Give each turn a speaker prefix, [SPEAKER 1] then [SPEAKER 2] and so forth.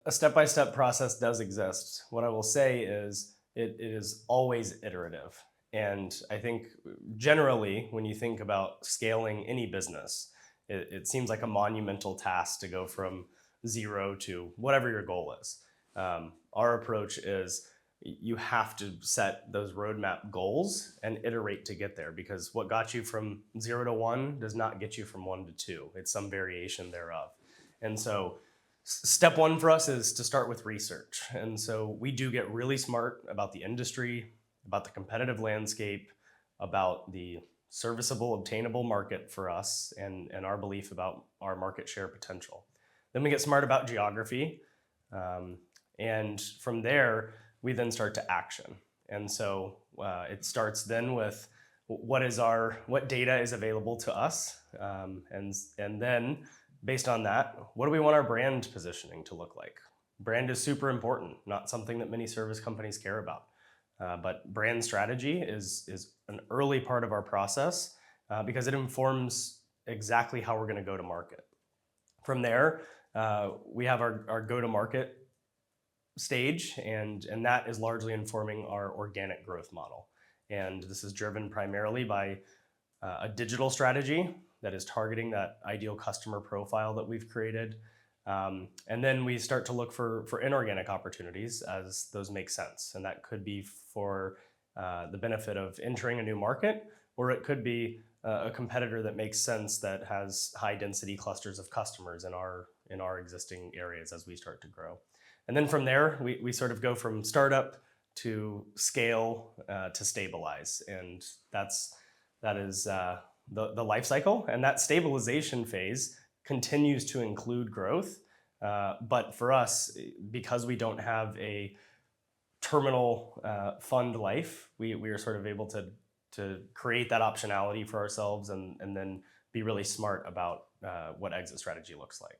[SPEAKER 1] A step-by-step process does exist. What I will say is it is always iterative. And I think generally, when you think about scaling any business, it seems like a monumental task to go from zero to whatever your goal is. Our approach is you have to set those roadmap goals and iterate to get there, because what got you from 0 to 1 does not get you from 1 to 2. It's some variation thereof. And so step one for us is to start with research. And so we do get really smart about the industry, about the competitive landscape, about the serviceable, obtainable market for us, and our belief about our market share potential. Then we get smart about geography. And from there, we then start to action. And so it starts then with what data is available to us, and then based on that, what do we want our brand positioning to look like? Brand is super important, not something that many service companies care about. But brand strategy is an early part of our process because it informs exactly how we're going to go to market. From there, we have our go to market stage, and that is largely informing our organic growth model. And this is driven primarily by a digital strategy that is targeting that ideal customer profile that we've created. And then we start to look for inorganic opportunities as those make sense. And that could be for the benefit of entering a new market, or it could be a competitor that makes sense that has high density clusters of customers in our existing areas as we start to grow. And then from there, we sort of go from startup to scale to stabilize. And that is the life cycle. And that stabilization phase continues to include growth. But for us, because we don't have a terminal fund life, we are sort of able to create that optionality for ourselves and then be really smart about what exit strategy looks like.